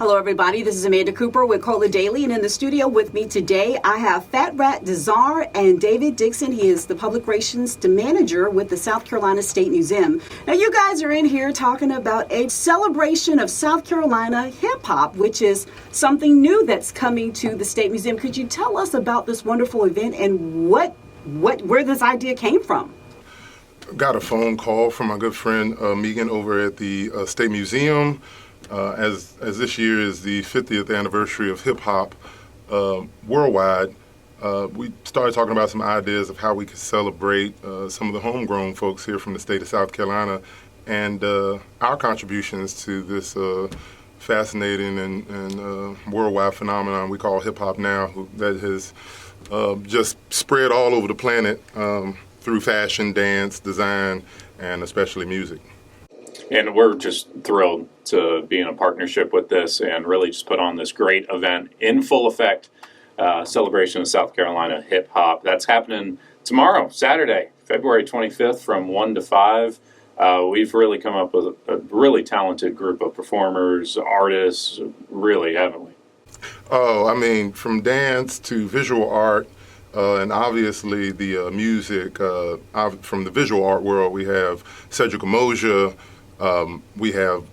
Hello, everybody. This is Amanda Cooper with Cola Daily, and in the studio with me today, I have FatRat Da Czar and David Dixon. He is the Public Relations Manager with the South Carolina State Museum. Now, you guys are in here talking about a celebration of South Carolina hip-hop, which is something new that's coming to the State Museum. Could you tell us about this wonderful event and where this idea came from? Got a phone call from my good friend Megan over at the State Museum. As this year is the 50th anniversary of hip-hop worldwide, we started talking about some ideas of how we could celebrate some of the homegrown folks here from the state of South Carolina and our contributions to this fascinating and worldwide phenomenon we call hip-hop now, that has just spread all over the planet through fashion, dance, design, and especially music. And we're just thrilled to be in a partnership with this and really just put on this great event in full effect, celebration of South Carolina hip hop. That's happening tomorrow, Saturday, February 25th from 1 to 5. We've really come up with a really talented group of performers, artists, really, haven't we? Oh, I mean, from dance to visual art, and obviously the music. From the visual art world, we have Cedric Emoja. We have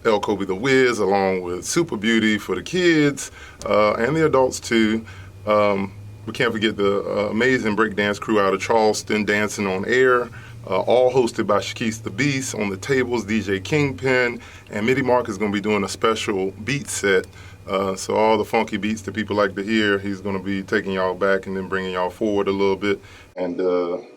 El Kobe the Wiz, along with Super Beauty for the kids and the adults too. We can't forget the amazing breakdance crew out of Charleston, Dancing on Air, all hosted by Shakis the Beast. On the tables, DJ Kingpin, and Midi Mark is going to be doing a special beat set. So all the funky beats that people like to hear, he's going to be taking y'all back and then bringing y'all forward a little bit. And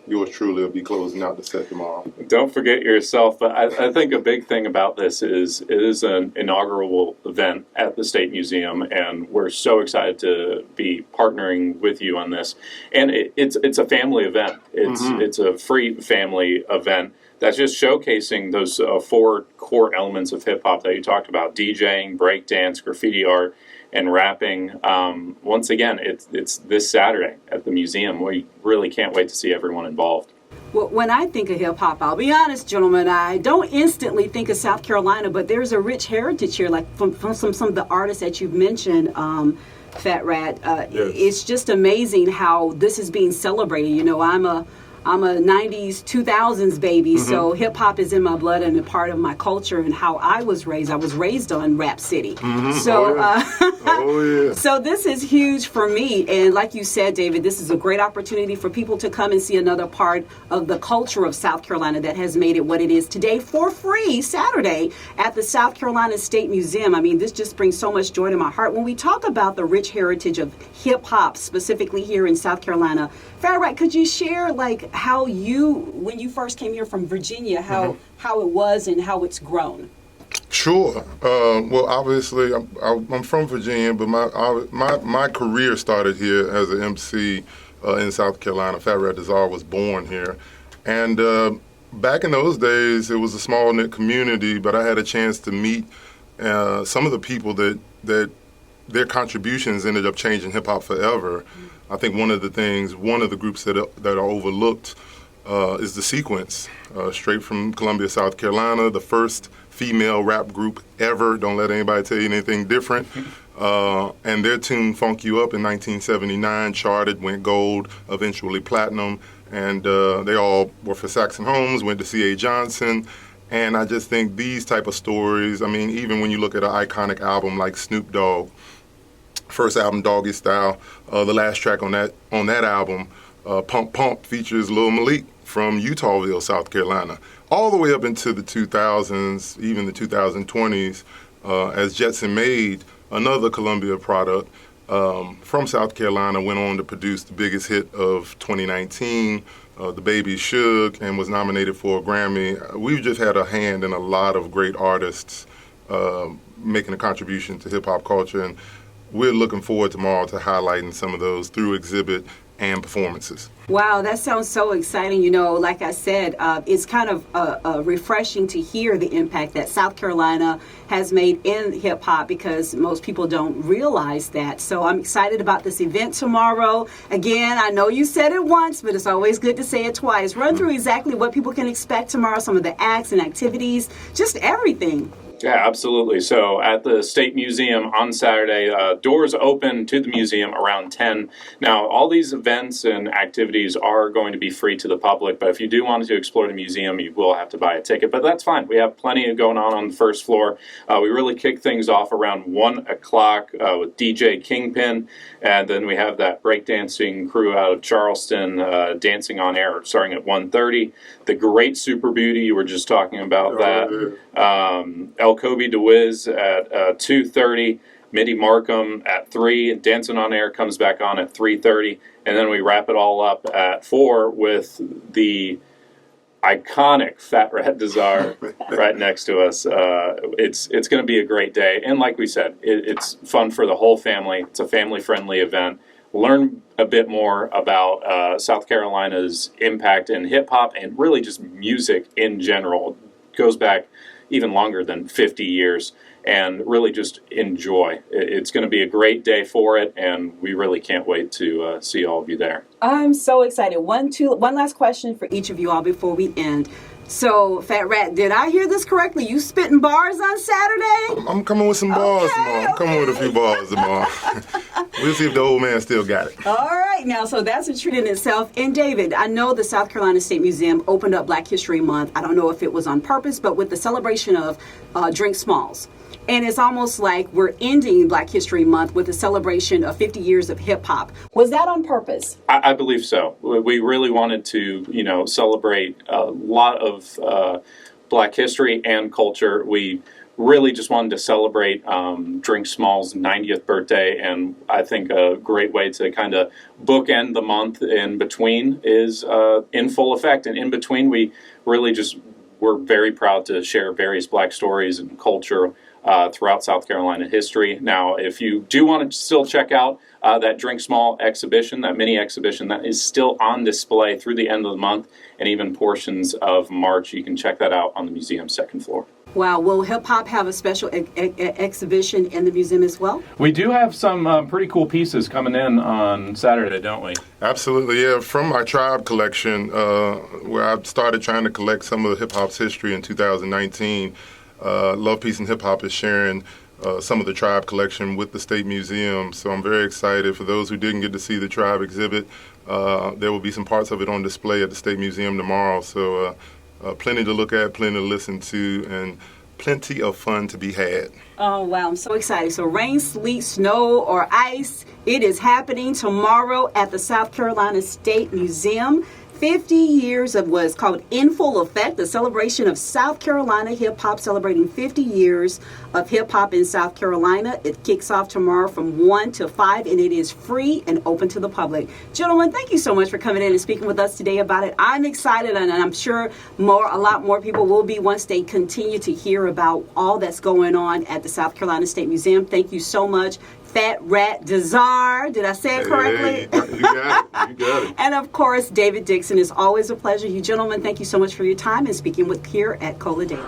yours truly will be closing out the set tomorrow. Don't forget yourself. But I think a big thing about this is it is an inaugural event at the State Museum, and we're so excited to be partnering with you on this. And it's a family event. It's a free family event that's just showcasing those 4 core elements of hip-hop that you talked about: DJing, breakdance, graffiti art, and rapping. Once again, it's this Saturday at the museum. We really can't wait to see everyone involved. Well, when I think of hip-hop, I'll be honest, gentlemen, I don't instantly think of South Carolina, but there's a rich heritage here, like from some of the artists that you've mentioned, FatRat. Yes. It's just amazing how this is being celebrated. You know, I'm a 90s, 2000s baby, so hip-hop is in my blood and a part of my culture and how I was raised. I was raised on Rap City. So, so this is huge for me. And like you said, David, this is a great opportunity for people to come and see another part of the culture of South Carolina that has made it what it is today for free Saturday at the South Carolina State Museum. I mean, this just brings so much joy to my heart. When we talk about the rich heritage of hip-hop, specifically here in South Carolina, FatRat, could you share how when you first came here from Virginia, how it was and how it's grown? Sure. Well, obviously, I'm from Virginia, but my career started here as an MC in South Carolina. FatRat Da Czar was born here, and back in those days, it was a small knit community. But I had a chance to meet some of the people that their contributions ended up changing hip hop forever. I think one of the groups that are overlooked is the Sequence, straight from Columbia, South Carolina, the first female rap group ever. Don't let anybody tell you anything different. And their tune "Funk You Up" in 1979 charted, went gold, eventually platinum, and they all were for Saxon Holmes, went to C.A. Johnson. And I just think these type of stories, I mean, even when you look at an iconic album like Snoop Dogg, first album, Doggy Style, the last track on that album, Pump Pump, features Lil Malik from Utahville, South Carolina, all the way up into the 2000s, even the 2020s, as Jetson Made, another Columbia product from South Carolina, went on to produce the biggest hit of 2019, The Baby Suge, and was nominated for a Grammy. We've just had a hand in a lot of great artists making a contribution to hip-hop culture, and we're looking forward tomorrow to highlighting some of those through exhibit and performances. Wow, that sounds so exciting. You know, like I said, it's kind of refreshing to hear the impact that South Carolina has made in hip hop, because most people don't realize that. So I'm excited about this event tomorrow. Again, I know you said it once, but it's always good to say it twice. Run through exactly what people can expect tomorrow, some of the acts and activities, just everything. Yeah, absolutely. So at the State Museum on Saturday, doors open to the museum around 10. Now, all these events and activities are going to be free to the public, but if you do want to explore the museum, you will have to buy a ticket. But that's fine. We have plenty of going on the first floor. We really kick things off around 1 o'clock with DJ Kingpin, and then we have that breakdancing crew out of Charleston dancing on air starting at 1:30. The Great Super Beauty, you were just talking about that. El Kobe DeWiz at 2:30, Mitty Markham at 3, Dancing on Air comes back on at 3:30, and then we wrap it all up at 4 with the iconic FatRat Da Czar right next to us. It's going to be a great day, and like we said, it's fun for the whole family. It's a family-friendly event. Learn a bit more about South Carolina's impact in hip-hop and really just music in general. It goes back even longer than 50 years, and really just enjoy. It's going to be a great day for it, and we really can't wait to see all of you there. I'm so excited. One last question for each of you all before we end. So, Fat Rat, did I hear this correctly? You spitting bars on Saturday? I'm coming with some bars tomorrow. I'm coming with a few bars tomorrow. We'll see if the old man still got it. All right, now, so that's a treat in itself. And David, I know the South Carolina State Museum opened up Black History Month. I don't know if it was on purpose, but with the celebration of Drink Smalls. And it's almost like we're ending Black History Month with a celebration of 50 years of hip hop. Was that on purpose? I believe so. We really wanted to, celebrate a lot of Black history and culture. We really just wanted to celebrate Drink Small's 90th birthday, and I think a great way to kind of bookend the month in between is In Full Effect. And in between, we really we're very proud to share various Black stories and culture throughout South Carolina history. Now, if you do want to still check out that Drink Small exhibition, that mini exhibition, that is still on display through the end of the month and even portions of March, you can check that out on the museum's second floor. Wow, will hip hop have a special exhibition in the museum as well? We do have some pretty cool pieces coming in on Saturday, don't we? Absolutely, yeah. From my tribe collection, where I started trying to collect some of the hip hop's history in 2019, Love, Peace, and Hip Hop is sharing some of the tribe collection with the State Museum. So I'm very excited. For those who didn't get to see the tribe exhibit, there will be some parts of it on display at the State Museum tomorrow. So plenty to look at, plenty to listen to, and plenty of fun to be had. Oh, wow. I'm so excited. So rain, sleet, snow, or ice, it is happening tomorrow at the South Carolina State Museum. 50 years of what's called In Full Effect, the celebration of South Carolina hip hop, celebrating 50 years of hip hop in South Carolina. It kicks off tomorrow from 1 to 5, and it is free and open to the public. Gentlemen, thank you so much for coming in and speaking with us today about it. I'm excited, and I'm sure a lot more people will be once they continue to hear about all that's going on at the South Carolina State Museum. Thank you so much. FatRat Da Czar. Did I say it correctly? You got it. You got it. And of course, David Dixon. Is always a pleasure. You gentlemen, thank you so much for your time and speaking with here at Cola Daily.